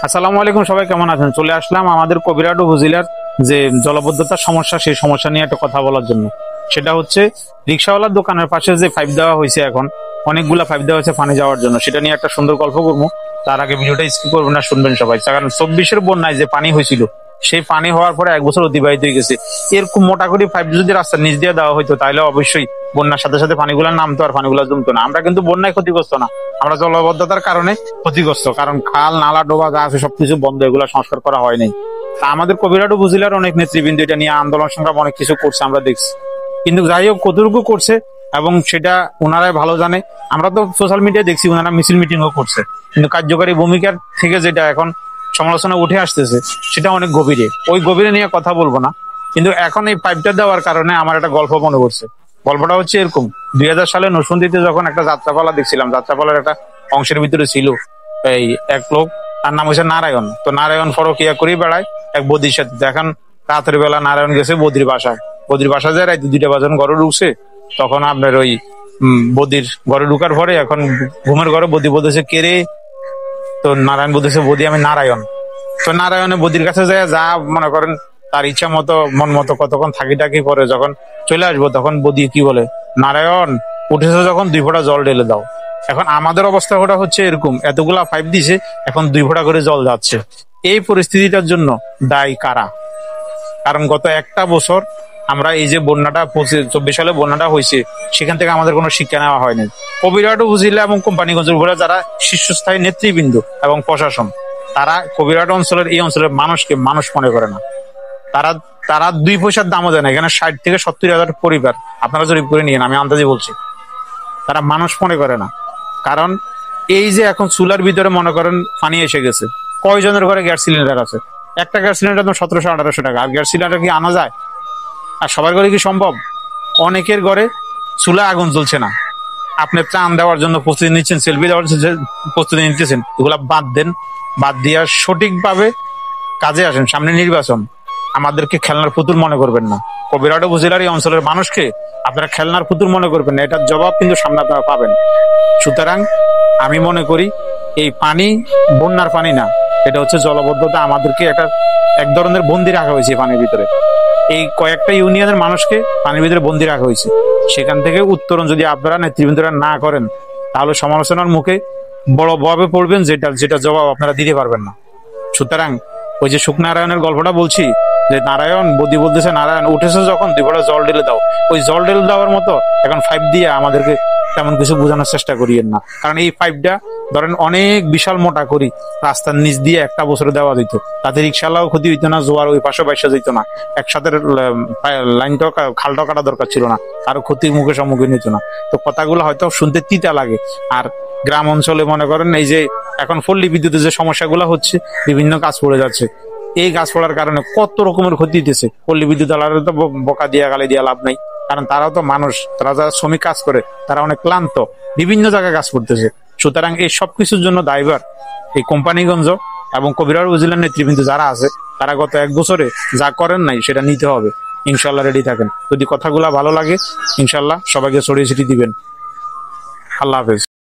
আসসালামু আলাইকুম, সবাই কেমন আছেন? চলে আসলাম আমাদের কবিরহাট উপজেলার যে জলবদ্ধতার সমস্যা, সেই সমস্যা নিয়ে একটা কথা বলার জন্য। সেটা হচ্ছে রিক্সাওয়ালার দোকানের পাশে যে পাইপ দেওয়া হয়েছে, এখন অনেকগুলা পাইপ দেওয়া হয়েছে পানি যাওয়ার জন্য, সেটা নিয়ে একটা সুন্দর গল্প করবো। তার আগে ভিডিওটা স্কিপ করবেন না, শুনবেন সবাই। কারণ 24-এর বন্যায় যে পানি হয়েছিল, সেই পানি হওয়ার পরে 1 বছর অতিবাহিত হয়ে গেছে। এরকম মোটা করে পাইপ যদি রাস্তার নিচ দিয়ে দেওয়া হইতো, তাহলে অবশ্যই বন্যার সাথে সাথে পানিগুলো নামতো আর পানিগুলো জমতো না। আমরা কিন্তু বন্যায় ক্ষতিগ্রস্ত না, আমরা জলবদ্ধতার কারণে ক্ষতিগ্রস্ত। কারণ খাল নালা ডোবা যা আছে সবকিছু বন্ধ, এগুলো সংস্কার করা হয়নি। তা আমাদের কবিরহাট উপজেলার অনেক নেতৃবৃন্দ এটা নিয়ে আন্দোলন সংগ্রাম অনেক কিছু করছে, আমরা দেখছি। কিন্তু যাই হোক, কতটুকু করছে এবং সেটা ওনারাই ভালো জানে। আমরা তো সোশ্যাল মিডিয়ায় দেখছি ওনারা মিছিল মিটিংও করছে, কিন্তু কার্যকরী ভূমিকার থেকে যেটা এখন সমালোচনা উঠে আসতেছে, সেটা অনেক গভীরে। ওই গভীরে নিয়ে কথা বলবো না, কিন্তু এখন এই পাইপটা দেওয়ার কারণে আমার একটা গল্প মনে পড়ছে। গল্পটা হচ্ছে এরকম: 2000 সালে নরসিংদীতে যখন একটা যাত্রাপালা দেখছিলাম, যাত্রাপালার একটা অংশের ভিতরে ছিল এই এক লোক, তার নাম হচ্ছে নারায়ণ। তো নারায়ণ ফরকিয়া করেই বেড়ায় এক বদির সাথে। এখন রাতের বেলা নারায়ণ গেছে বদির বাসায়। বদির বাসায় যায় রাত 2টা বাজে ঘরে ঢুকছে। তখন আপনার ওই বদির ঘরে ঢুকার পরে এখন ঘুমের ঘরে বদি বলতেছে, কে রে? তো নারায়ণ বলতেছে, বদি আমি নারায়ণ। তো নারায়ণে বদির কাছে যায়, যা মনে করেন তার ইচ্ছা মতো মন মতো কতক্ষণ থাকি টাকি পরে যখন চলে আসবো, তখন বদি কি বলে, নারায়ণ উঠেছে যখন 2 ফোঁটা জল ঢেলে দাও। এখন আমাদের অবস্থা ওটা হচ্ছে এরকম, এতগুলা পাইপ দিছে, এখন 2 ফোঁটা করে জল যাচ্ছে। এই পরিস্থিতিটার জন্য দায়ী কারা? কারণ গত একটা বছর আমরা এই যে বন্যাটা 24 সালে বন্যাটা হয়েছে, সেখান থেকে আমাদের কোনো শিক্ষা নেওয়া হয়নি। কবিরহাট উপজেলা এবং কোম্পানিগঞ্জের উপরে যারা শীর্ষস্থায়ী নেতৃবৃন্দ এবং প্রশাসন, তারা কবিরহাট অঞ্চলের এই অঞ্চলের মানুষকে মানুষ মনে করে না। তারা তারা 2 পয়সার দামও দেয় না। এখানে 60 থেকে 70 হাজার পরিবার, আপনারা জরিপ করে নিয়েন, আমি আন্দাজে বলছি। তারা মানুষ মনে করে না। কারণ এই যে এখন চুলার ভিতরে মনে করেন পানি এসে গেছে, কয়জনের ঘরে গ্যাস সিলিন্ডার আছে? একটা গ্যাস সিলিন্ডার তো 1700-1800 টাকা। আর গ্যাস সিলিন্ডার কি আনা যায়? আর সবার ঘরে কি সম্ভব? অনেকের ঘরে চুলা আগুন জ্বলছে না। আপনি ত্রাণ দেওয়ার জন্য প্রস্তুতি নিচ্ছেন, সেলফি দেওয়ার প্রস্তুতি নিতেছেন, এগুলা বাদ দেন। বাদ দিয়ে সঠিকভাবে কাজে আসেন। সামনে নির্বাচন, আমাদেরকে খেলনার পুতুল মনে করবেন না। কবিরহাট উপজেলার এই অঞ্চলের মানুষকে আপনারা খেলনার পুতুল মনে করবেন না, এটার জবাব কিন্তু সামনে আপনারা পাবেন। সুতরাং আমি মনে করি এই পানি বন্যার পানি না, এটা হচ্ছে জলবদ্ধতা। আমাদেরকে এক ধরনের বন্দি রাখা হয়েছে পানির ভিতরে। এই কয়েকটা ইউনিয়নের মানুষকে পানির ভিতরে বন্দি রাখা হয়েছে। সেখান থেকে উত্তরণ যদি আপনারা নেতৃবৃন্দরা না করেন, তাহলে সমালোচনার মুখে বড় ভাবে পড়বেন, যেটা জবাব আপনারা দিতে পারবেন না। সুতরাং ওই যে শুকনারায়ণের গল্পটা বলছি, যে নারায়ণ বদি বলতেছে, নারায়ণ উঠেছে যখন 2 ফোঁটা জল ঢেলে দাও। ওই জল ঢেলে দেওয়ার মতো এখন পাইপ দিয়ে আমাদেরকে তেমন কিছু বোঝানোর চেষ্টা করিয়েন না। কারণ এই পাইপটা ধরেন অনেক বিশাল মোটা করি রাস্তার নিচ দিয়ে একটা বছরে দেওয়া দিত, তাতে রিক্সালাও ক্ষতি হইতো না, জোয়ার ওই পাশে বাইসা যেত না, একসাথে লাইনটাও খালটাও কাটা দরকার ছিল না, কারো ক্ষতির মুখে সম্মুখীন হইতো না। তো কথাগুলো হয়তো শুনতে তিতা লাগে। আর গ্রাম অঞ্চলে মনে করেন এই যে এখন পল্লী বিদ্যুতের যে সমস্যাগুলো হচ্ছে, বিভিন্ন কাজ পড়ে যাচ্ছে। এই গাছ পড়ার কারণে কত রকমের ক্ষতি দিতেছে। পল্লী বিদ্যুৎ আলাদা তো বকা দিয়া গালি দিয়া লাভ নাই, কারণ তারাও তো মানুষ, তারা যারা শ্রমিক কাজ করে তারা অনেক ক্লান্ত, বিভিন্ন জায়গায় কাজ করতেছে। সুতরাং এই সবকিছুর জন্য দায়ভার এই কোম্পানিগঞ্জ এবং কবিরহাট উপজেলার নেতৃবৃন্দ যারা আছে, তারা গত 1 বছরে যা করেন নাই সেটা নিতে হবে। ইনশাল্লাহ রেডি থাকেন। যদি কথাগুলা ভালো লাগে, ইনশাল্লাহ সবাইকে ছড়িয়ে ছিটিয়ে দিবেন। আল্লাহ হাফেজ।